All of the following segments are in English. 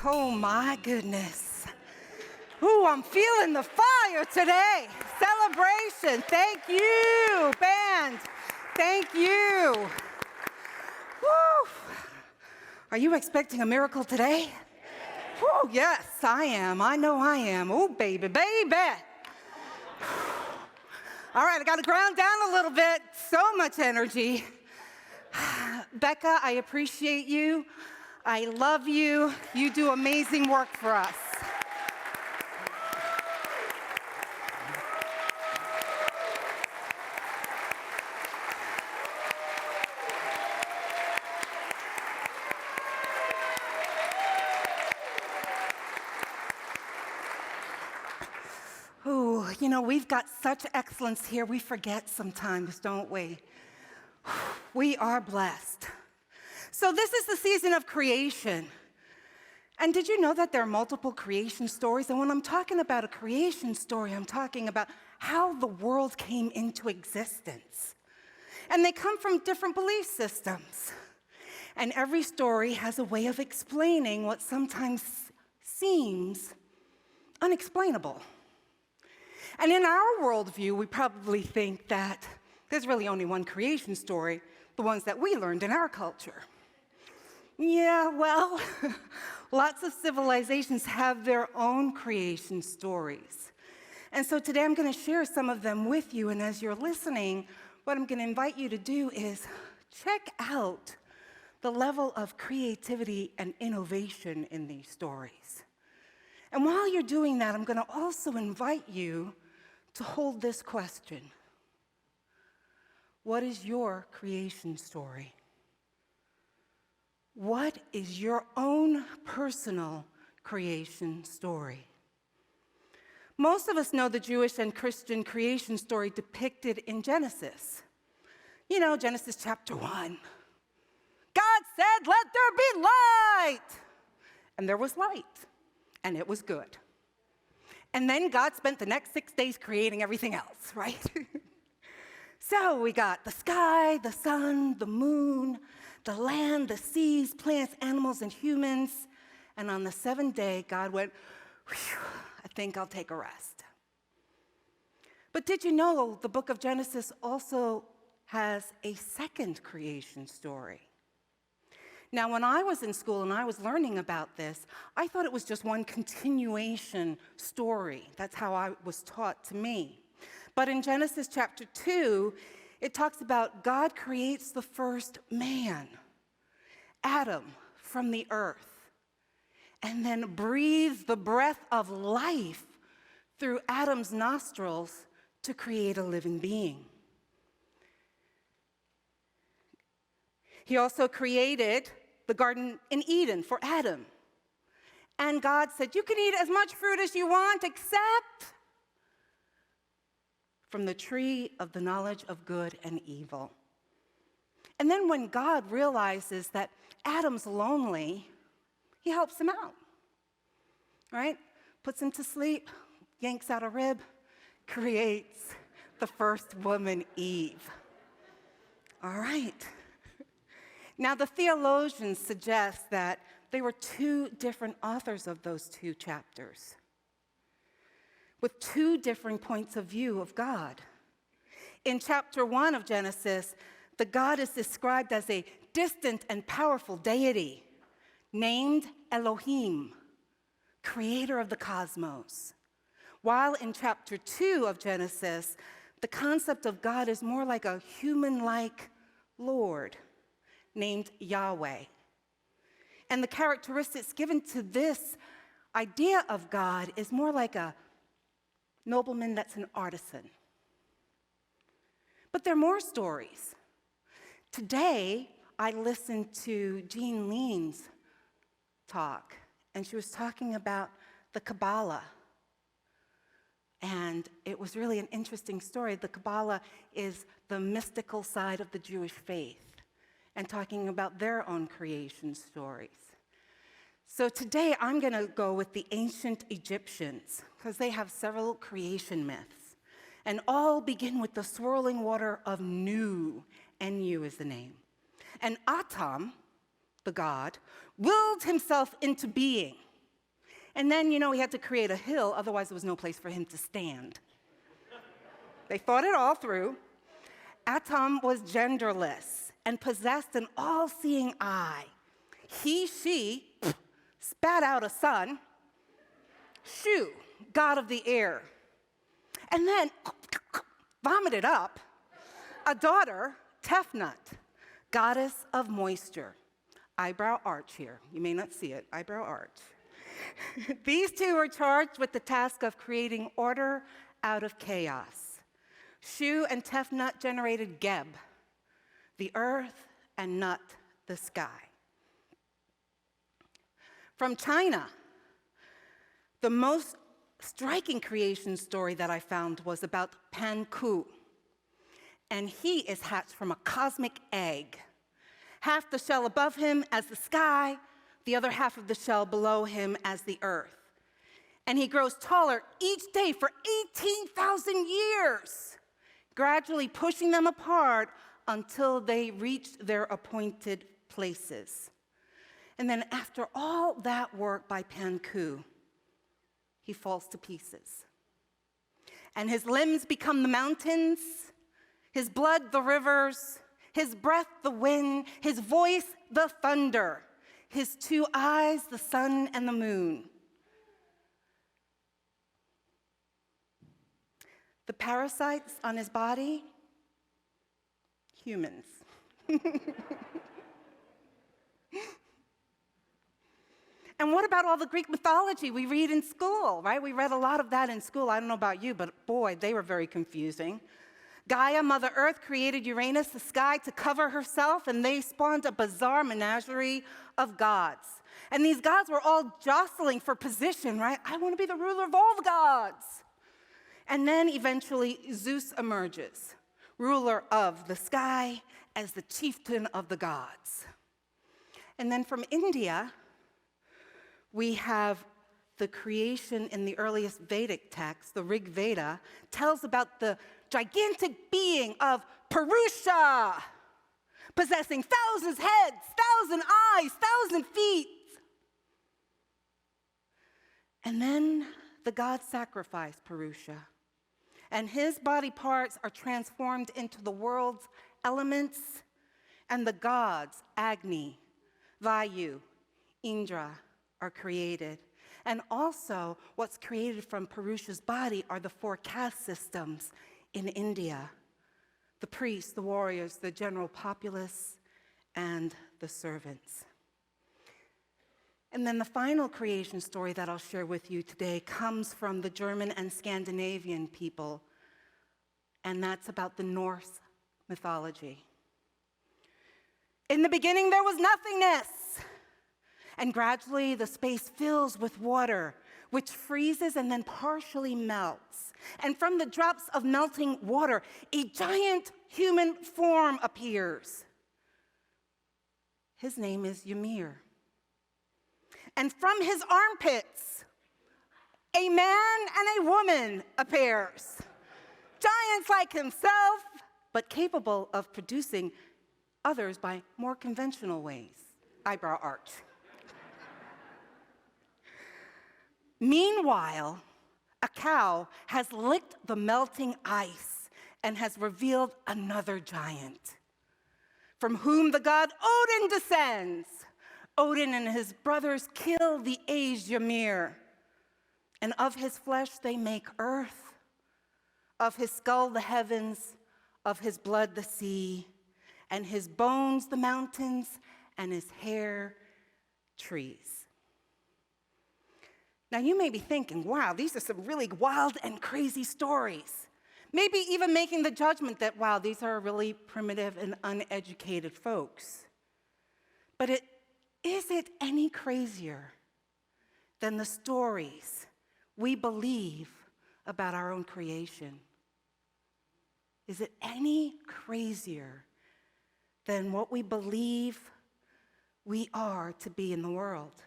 Oh my goodness. Ooh, I'm feeling the fire today. Celebration. Thank you, band. Thank you. Woo. Are you expecting a miracle today? Woo, yes, I am. I know I am. Oh, baby, baby. All right, I got to ground down a little bit. So much energy. Becca, I appreciate you. I love you. You do amazing work for us. Ooh, you know, we've got such excellence here, we forget sometimes, don't we? We are blessed. So this is the season of creation. And did you know that there are multiple creation stories? And when I'm talking about a creation story, I'm talking about how the world came into existence. And they come from different belief systems. And every story has a way of explaining what sometimes seems unexplainable. And in our worldview, we probably think that there's really only one creation story, the ones that we learned in our culture. Yeah, well, lots of civilizations have their own creation stories. And so today I'm going to share some of them with you. And as you're listening, what I'm going to invite you to do is check out the level of creativity and innovation in these stories. And while you're doing that, I'm going to also invite you to hold this question. What is your creation story? What is your own personal creation story? Most of us know the Jewish and Christian creation story depicted in Genesis. You know, Genesis chapter 1. God said, "Let there be light." And there was light, and it was good. And then God spent the next 6 days creating everything else, right? So we got the sky, the sun, the moon, the land, the seas, plants, animals, and humans. And on the seventh day, God went, I think I'll take a rest. But did you know the book of Genesis also has a second creation story? Now, when I was in school and I was learning about this, I thought it was just one continuation story. That's how I was taught to me. But in Genesis chapter 2, it talks about God creates the first man, Adam, from the earth, and then breathes the breath of life through Adam's nostrils to create a living being. He also created the garden in Eden for Adam. And God said, you can eat as much fruit as you want, except from the tree of the knowledge of good and evil. And then when God realizes that Adam's lonely, he helps him out, right? Puts him to sleep, yanks out a rib, creates the first woman, Eve. All right. Now, the theologians suggest that they were two different authors of those two chapters, with two different points of view of God. In chapter 1 of Genesis, the God is described as a distant and powerful deity named Elohim, creator of the cosmos. While in chapter 2 of Genesis, the concept of God is more like a human-like Lord named Yahweh. And the characteristics given to this idea of God is more like a nobleman that's an artisan. But there are more stories. Today, I listened to Jean Lean's talk, and she was talking about the Kabbalah. And it was really an interesting story. The Kabbalah is the mystical side of the Jewish faith, and talking about their own creation stories. So today, I'm going to go with the ancient Egyptians, because they have several creation myths, and all begin with the swirling water of Nu. Nu is the name. And Atum, the god, willed himself into being. And then, he had to create a hill, otherwise there was no place for him to stand. They thought it all through. Atum was genderless and possessed an all-seeing eye. She spat out a son, Shu, god of the air, and then vomited up a daughter, Tefnut, goddess of moisture. Eyebrow arch here. You may not see it, eyebrow arch. These two were charged with the task of creating order out of chaos. Shu and Tefnut generated Geb, the earth, and Nut, the sky. From China, the most striking creation story that I found was about Panku. And he is hatched from a cosmic egg. Half the shell above him as the sky, the other half of the shell below him as the earth. And he grows taller each day for 18,000 years, gradually pushing them apart until they reach their appointed places. And then after all that work by Panku, he falls to pieces. And his limbs become the mountains, his blood the rivers, his breath the wind, his voice the thunder, his two eyes the sun and the moon. The parasites on his body, humans. And what about all the Greek mythology we read in school, right? We read a lot of that in school. I don't know about you, but boy, they were very confusing. Gaia, Mother Earth, created Uranus, the sky, to cover herself, and they spawned a bizarre menagerie of gods. And these gods were all jostling for position, right? I want to be the ruler of all the gods. And then eventually Zeus emerges, ruler of the sky, as the chieftain of the gods. And then from India, we have the creation in the earliest Vedic text, the Rig Veda, tells about the gigantic being of Purusha, possessing thousands heads, 1,000 eyes, 1,000 feet. And then the gods sacrifice Purusha, and his body parts are transformed into the world's elements, and the gods, Agni, Vayu, Indra, are created. And also, what's created from Purusha's body are the 4 caste systems in India: the priests, the warriors, the general populace, and the servants. And then the final creation story that I'll share with you today comes from the German and Scandinavian people, and that's about the North Mythology. In the beginning, there was nothingness. And gradually, the space fills with water, which freezes and then partially melts. And from the drops of melting water, a giant human form appears. His name is Ymir. And from his armpits, a man and a woman appears. Giants like himself, but capable of producing others by more conventional ways. Eyebrow arch. Meanwhile, a cow has licked the melting ice and has revealed another giant, from whom the god Odin descends. Odin and his brothers kill the aged Ymir, and of his flesh they make earth, of his skull the heavens, of his blood the sea, and his bones the mountains, and his hair trees. Now, you may be thinking, wow, these are some really wild and crazy stories. Maybe even making the judgment that, wow, these are really primitive and uneducated folks. But is it any crazier than the stories we believe about our own creation? Is it any crazier than what we believe we are to be in the world?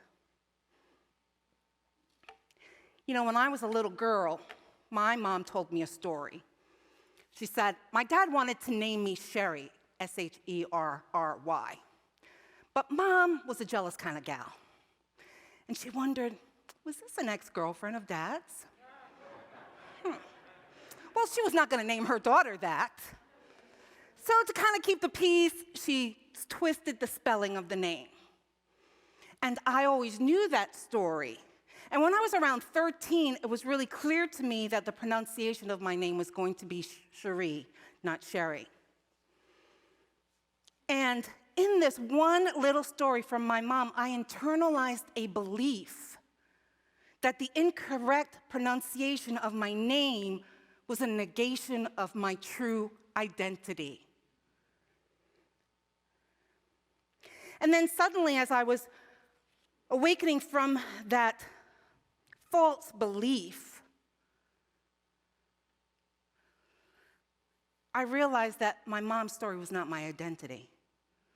You know, when I was a little girl, my mom told me a story. She said, my dad wanted to name me Sheree, S-H-E-R-R-Y. But Mom was a jealous kind of gal. And she wondered, was this an ex-girlfriend of Dad's? Well, she was not going to name her daughter that. So to kind of keep the peace, she twisted the spelling of the name. And I always knew that story. And when I was around 13, it was really clear to me that the pronunciation of my name was going to be Sheree, not Sherry. And in this one little story from my mom, I internalized a belief that the incorrect pronunciation of my name was a negation of my true identity. And then suddenly, as I was awakening from that false belief, I realized that my mom's story was not my identity.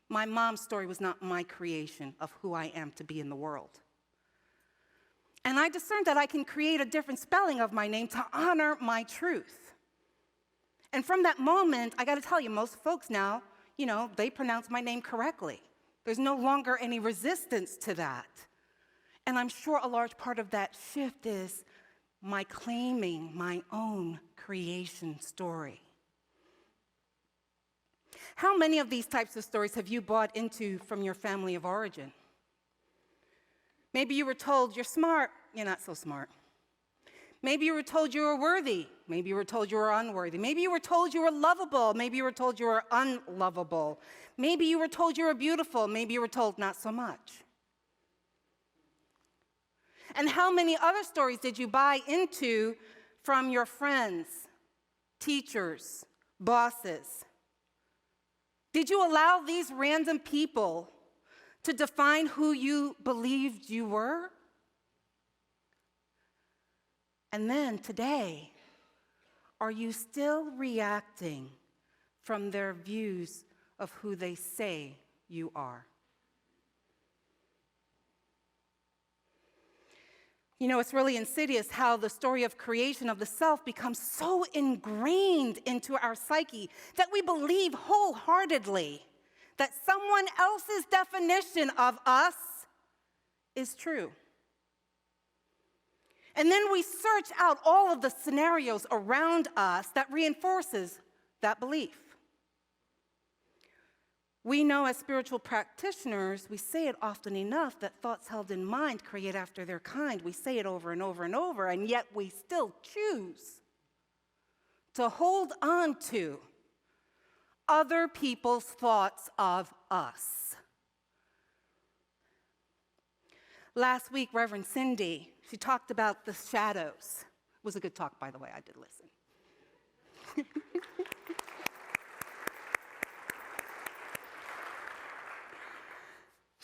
My mom's story was not my creation of who I am to be in the world. And I discerned that I can create a different spelling of my name to honor my truth. And from that moment, I got to tell you, most folks now, they pronounce my name correctly. There's no longer any resistance to that. And I'm sure a large part of that shift is my claiming my own creation story. How many of these types of stories have you bought into from your family of origin? Maybe you were told you're smart, you're not so smart. Maybe you were told you were worthy. Maybe you were told you were unworthy. Maybe you were told you were lovable. Maybe you were told you were unlovable. Maybe you were told you were beautiful. Maybe you were told not so much. And how many other stories did you buy into from your friends, teachers, bosses? Did you allow these random people to define who you believed you were? And then today, are you still reacting from their views of who they say you are? It's really insidious how the story of creation of the self becomes so ingrained into our psyche that we believe wholeheartedly that someone else's definition of us is true. And then we search out all of the scenarios around us that reinforces that belief. We know as spiritual practitioners, we say it often enough that thoughts held in mind create after their kind. We say it over and over and over, and yet we still choose to hold on to other people's thoughts of us. Last week, Reverend Cindy, she talked about the shadows. It was a good talk, by the way. I did listen.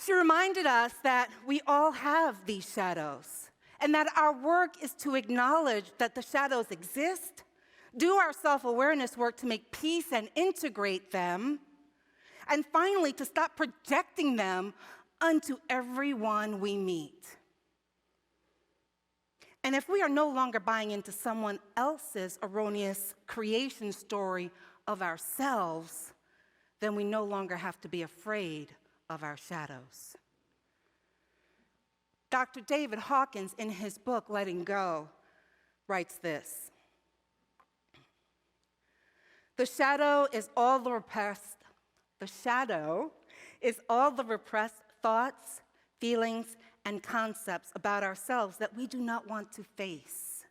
She reminded us that we all have these shadows, and that our work is to acknowledge that the shadows exist, do our self-awareness work to make peace and integrate them, and finally, to stop projecting them unto everyone we meet. And if we are no longer buying into someone else's erroneous creation story of ourselves, then we no longer have to be afraid of our shadows. Dr. David Hawkins, in his book, Letting Go, writes this: The shadow is all the repressed thoughts, feelings, and concepts about ourselves that we do not want to face.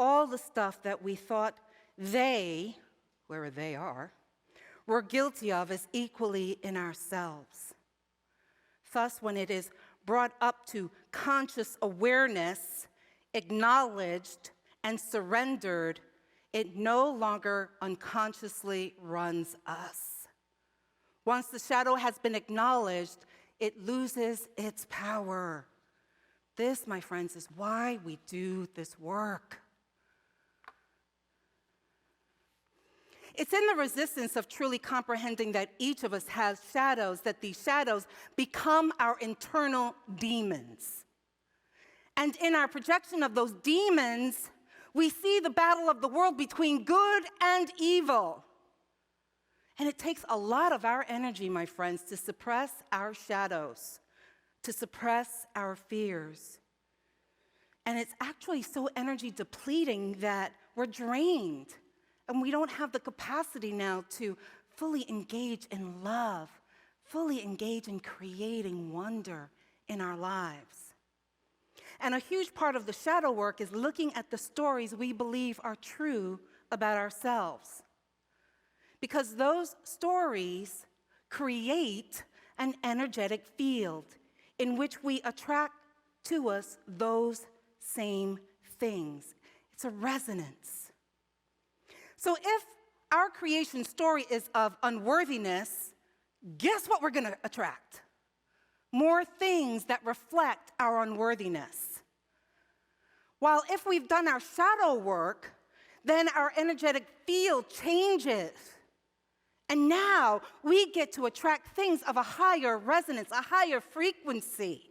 All the stuff that we thought they, wherever they are, were guilty of is equally in ourselves. Thus, when it is brought up to conscious awareness, acknowledged, and surrendered, it no longer unconsciously runs us. Once the shadow has been acknowledged, it loses its power. This, my friends, is why we do this work. It's in the resistance of truly comprehending that each of us has shadows, that these shadows become our internal demons. And in our projection of those demons, we see the battle of the world between good and evil. And it takes a lot of our energy, my friends, to suppress our shadows, to suppress our fears, And it's actually so energy depleting that we're drained. And we don't have the capacity now to fully engage in love, fully engage in creating wonder in our lives. And a huge part of the shadow work is looking at the stories we believe are true about ourselves. Because those stories create an energetic field in which we attract to us those same things. It's a resonance. So if our creation story is of unworthiness, guess what we're going to attract? More things that reflect our unworthiness. While if we've done our shadow work, then our energetic field changes. And now we get to attract things of a higher resonance, a higher frequency.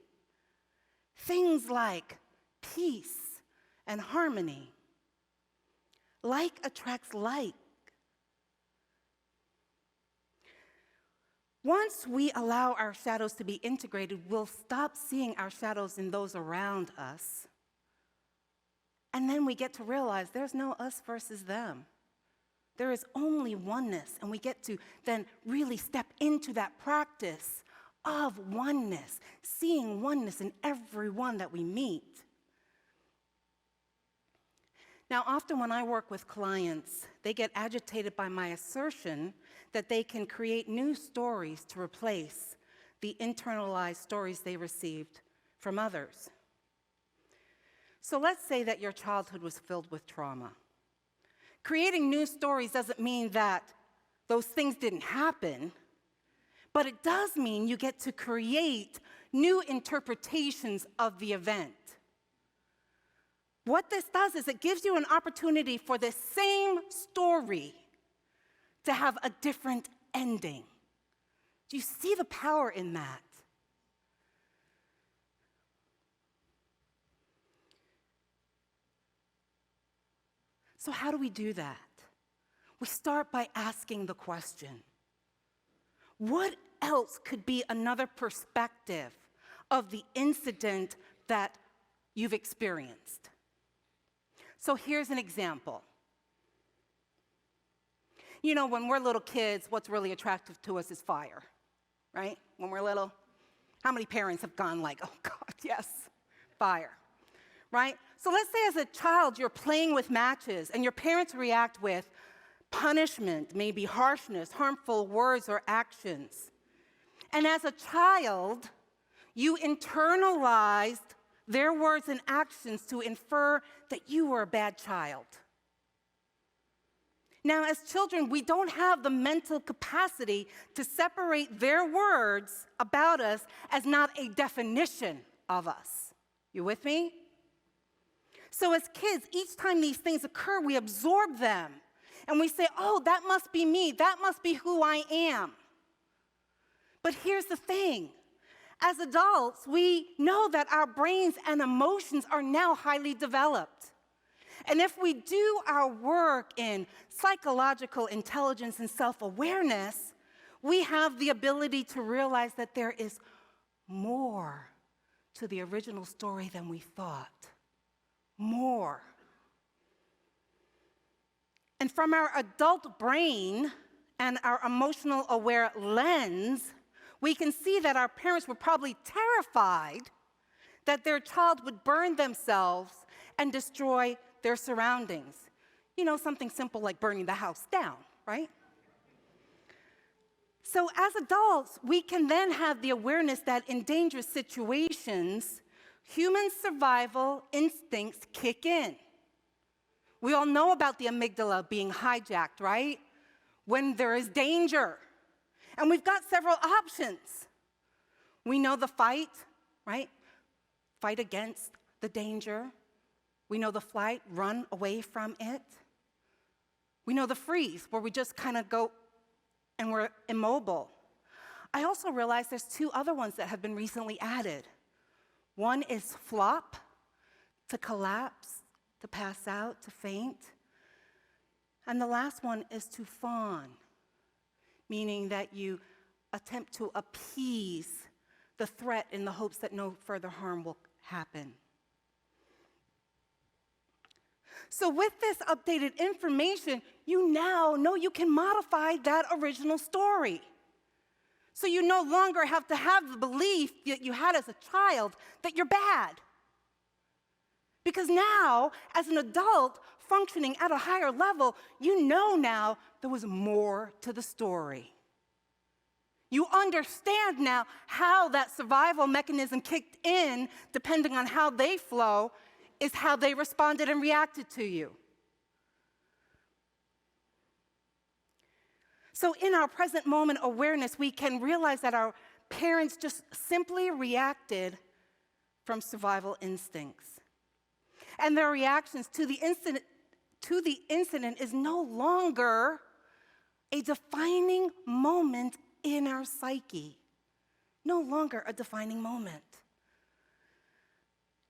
Things like peace and harmony. Like attracts like. Once we allow our shadows to be integrated, we'll stop seeing our shadows in those around us. And then we get to realize there's no us versus them. There is only oneness, and we get to then really step into that practice of oneness, seeing oneness in everyone that we meet. Now, often when I work with clients, they get agitated by my assertion that they can create new stories to replace the internalized stories they received from others. So let's say that your childhood was filled with trauma. Creating new stories doesn't mean that those things didn't happen, but it does mean you get to create new interpretations of the event. What this does is it gives you an opportunity for the same story to have a different ending. Do you see the power in that? So how do we do that? We start by asking the question, what else could be another perspective of the incident that you've experienced? So here's an example. You know, when we're little kids, what's really attractive to us is fire, right? When we're little, how many parents have gone like, oh God, yes, fire, right? So let's say as a child, you're playing with matches and your parents react with punishment, maybe harshness, harmful words or actions. And as a child, you internalized their words and actions to infer that you were a bad child. Now, as children, we don't have the mental capacity to separate their words about us as not a definition of us. You with me? So as kids, each time these things occur, we absorb them. And we say, oh, that must be me. That must be who I am. But here's the thing. As adults, we know that our brains and emotions are now highly developed. And if we do our work in psychological intelligence and self-awareness, we have the ability to realize that there is more to the original story than we thought. More. And from our adult brain and our emotional aware lens, we can see that our parents were probably terrified that their child would burn themselves and destroy their surroundings. You know, something simple like burning the house down, right? So as adults, we can then have the awareness that in dangerous situations, human survival instincts kick in. We all know about the amygdala being hijacked, right? When there is danger. And we've got several options. We know the fight, right? Fight against the danger. We know the flight, run away from it. We know the freeze, where we just kind of go and we're immobile. I also realized there's two other ones that have been recently added. One is flop, to collapse, to pass out, to faint. And the last one is to fawn, meaning that you attempt to appease the threat in the hopes that no further harm will happen. So with this updated information, you now know you can modify that original story. So you no longer have to have the belief that you had as a child that you're bad. Because now, as an adult functioning at a higher level, you know now there was more to the story. You understand now how that survival mechanism kicked in, depending on how they flow, is how they responded and reacted to you. So in our present moment awareness, we can realize that our parents just simply reacted from survival instincts. And their reactions to the incident is no longer a defining moment in our psyche. No longer a defining moment.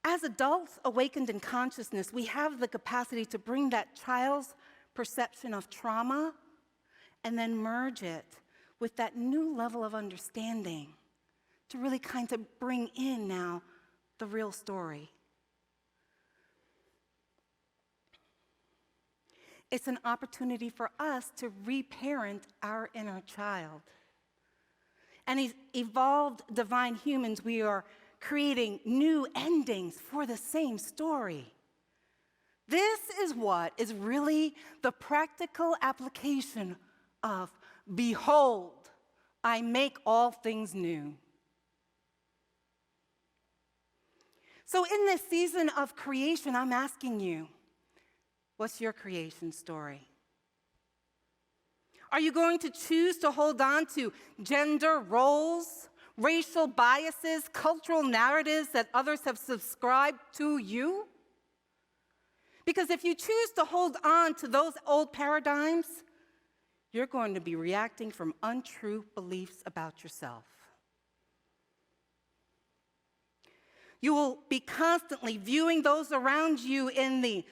As adults awakened in consciousness, we have the capacity to bring that child's perception of trauma and then merge it with that new level of understanding to really kind of bring in now the real story. It's an opportunity for us to reparent our inner child. And as evolved divine humans, we are creating new endings for the same story. This is what is really the practical application of, behold, I make all things new. So in this season of creation, I'm asking you, what's your creation story? Are you going to choose to hold on to gender roles, racial biases, cultural narratives that others have subscribed to you? Because if you choose to hold on to those old paradigms, you're going to be reacting from untrue beliefs about yourself. You will be constantly viewing those around you in the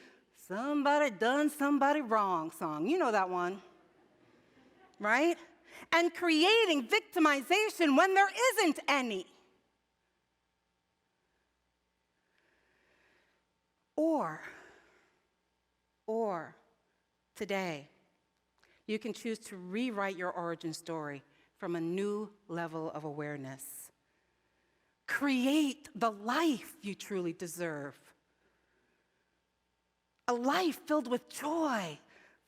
"somebody done somebody wrong" song. You know that one, right? And creating victimization when there isn't any. Or today, you can choose to rewrite your origin story from a new level of awareness. Create the life you truly deserve. A life filled with joy,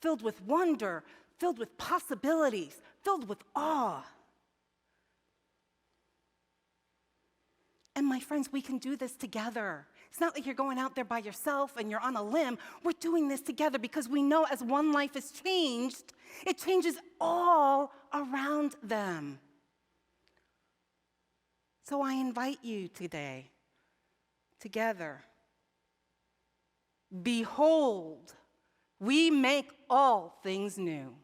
filled with wonder, filled with possibilities, filled with awe. And my friends, we can do this together. It's not like you're going out there by yourself and you're on a limb. We're doing this together because we know as one life is changed, it changes all around them. So I invite you today, together, behold, we make all things new.